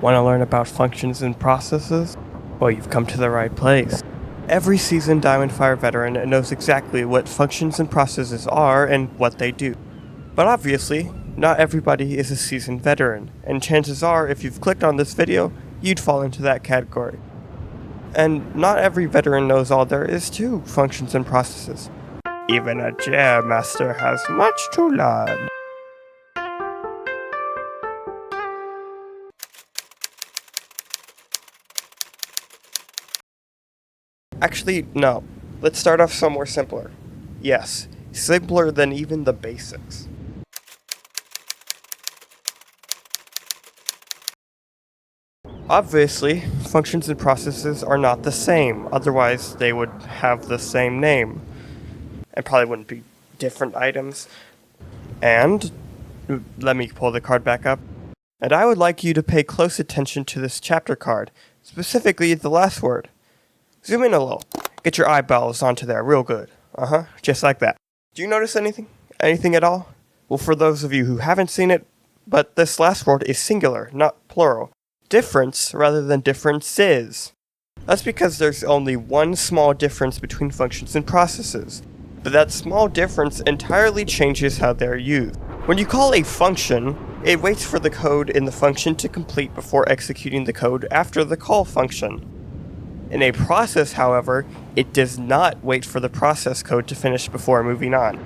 Want to learn about functions and processes? Well, you've come to the right place. Every seasoned DiamondFire veteran knows exactly what functions and processes are and what they do. But obviously, not everybody is a seasoned veteran, and chances are, if you've clicked on this video, you'd fall into that category. And not every veteran knows all there is to functions and processes. Even a jam master has much to learn. Actually, no. Let's start off somewhere simpler. Yes, simpler than even the basics. Obviously, functions and processes are not the same, otherwise they would have the same name. And probably wouldn't be different items. And, let me pull the card back up. And I would like you to pay close attention to this chapter card, specifically the last word. Zoom in a little. Get your eyeballs onto there real good. Just like that. Do you notice anything? Anything at all? Well, for those of you who haven't seen it, but this last word is singular, not plural. Difference rather than differences. That's because there's only one small difference between functions and processes. But that small difference entirely changes how they're used. When you call a function, it waits for the code in the function to complete before executing the code after the call function. In a process, however, it does not wait for the process code to finish before moving on.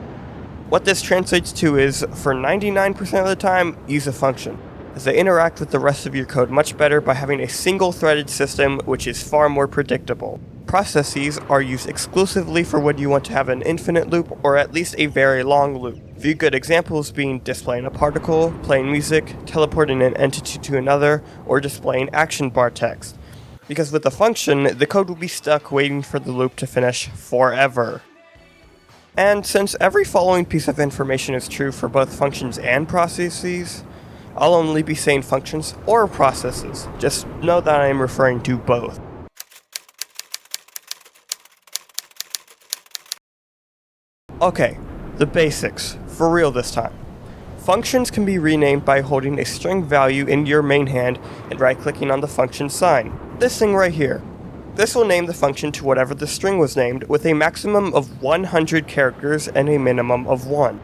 What this translates to is, for 99% of the time, use a function, as they interact with the rest of your code much better by having a single-threaded system which is far more predictable. Processes are used exclusively for when you want to have an infinite loop or at least a very long loop. A few good examples being displaying a particle, playing music, teleporting an entity to another, or displaying action bar text. Because with a function, the code will be stuck waiting for the loop to finish forever. And since every following piece of information is true for both functions and processes, I'll only be saying functions or processes. Just know that I am referring to both. Okay, the basics, for real this time. Functions can be renamed by holding a string value in your main hand and right-clicking on the function sign. This thing right here. This will name the function to whatever the string was named, with a maximum of 100 characters and a minimum of 1.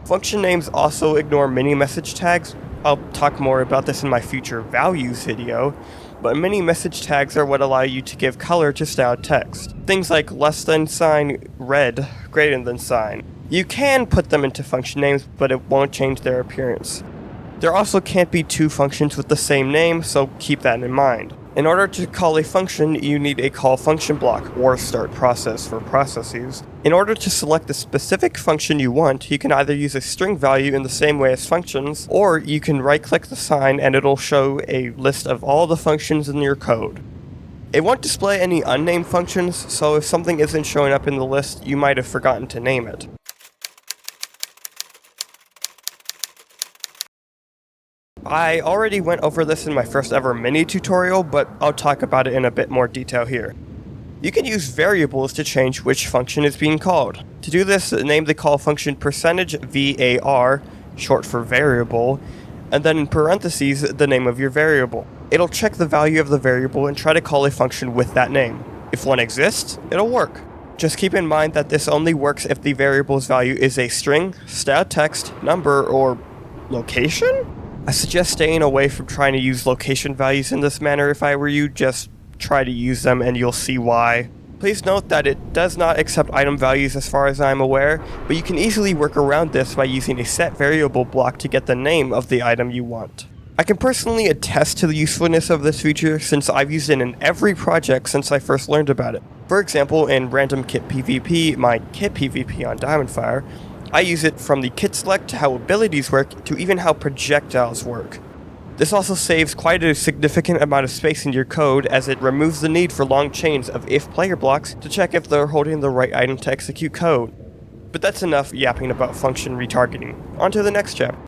Function names also ignore mini message tags. I'll talk more about this in my future values video, but mini message tags are what allow you to give color to styled text. Things like less than sign, red, greater than sign. You can put them into function names, but it won't change their appearance. There also can't be two functions with the same name, so keep that in mind. In order to call a function, you need a call function block, or start process for processes. In order to select the specific function you want, you can either use a string value in the same way as functions, or you can right-click the sign and it'll show a list of all the functions in your code. It won't display any unnamed functions, so if something isn't showing up in the list, you might have forgotten to name it. I already went over this in my first ever mini tutorial, but I'll talk about it in a bit more detail here. You can use variables to change which function is being called. To do this, name the call function %var, short for variable, and then in parentheses the name of your variable. It'll check the value of the variable and try to call a function with that name. If one exists, it'll work. Just keep in mind that this only works if the variable's value is a string, styled text, number, or location? I suggest staying away from trying to use location values in this manner. If I were you, just try to use them and you'll see why. Please note that it does not accept item values as far as I am aware, but you can easily work around this by using a set variable block to get the name of the item you want. I can personally attest to the usefulness of this feature since I've used it in every project since I first learned about it. For example, in Random Kit PvP, my Kit PvP on DiamondFire, I use it from the kit select to how abilities work to even how projectiles work. This also saves quite a significant amount of space in your code as it removes the need for long chains of if player blocks to check if they're holding the right item to execute code. But that's enough yapping about function retargeting. On to the next chapter.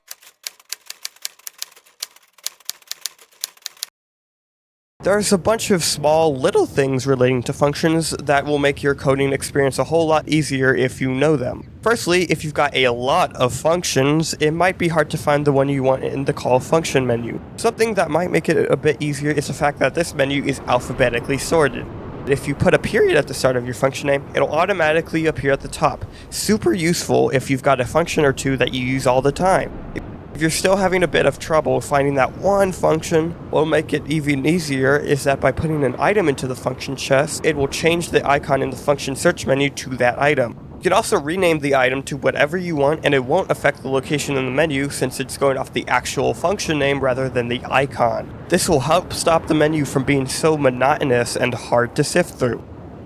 There's a bunch of small little things relating to functions that will make your coding experience a whole lot easier if you know them. Firstly, if you've got a lot of functions, it might be hard to find the one you want in the call function menu. Something that might make it a bit easier is the fact that this menu is alphabetically sorted. If you put a period at the start of your function name, it'll automatically appear at the top. Super useful if you've got a function or two that you use all the time. If you're still having a bit of trouble finding that one function, what'll make it even easier is that by putting an item into the function chest, it will change the icon in the function search menu to that item. You can also rename the item to whatever you want, and it won't affect the location in the menu since it's going off the actual function name rather than the icon. This will help stop the menu from being so monotonous and hard to sift through.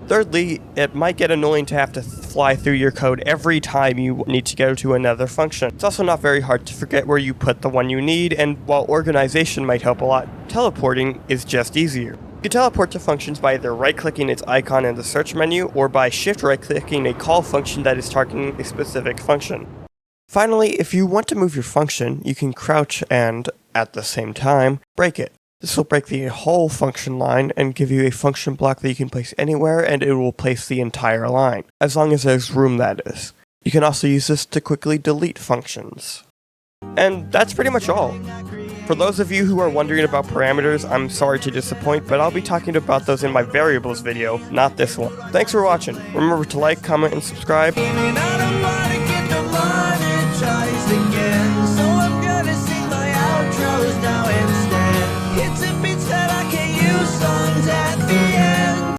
Thirdly, it might get annoying to have to fly through your code every time you need to go to another function. It's also not very hard to forget where you put the one you need, and while organization might help a lot, teleporting is just easier. You can teleport to functions by either right-clicking its icon in the search menu or by shift right-clicking a call function that is targeting a specific function. Finally, if you want to move your function, you can crouch and, at the same time, break it. This will break the whole function line and give you a function block that you can place anywhere, and it will place the entire line, as long as there's room, that is. You can also use this to quickly delete functions. And that's pretty much all. For those of you who are wondering about parameters, I'm sorry to disappoint, but I'll be talking about those in my variables video, not this one. Thanks for watching. Remember to like, comment, and subscribe.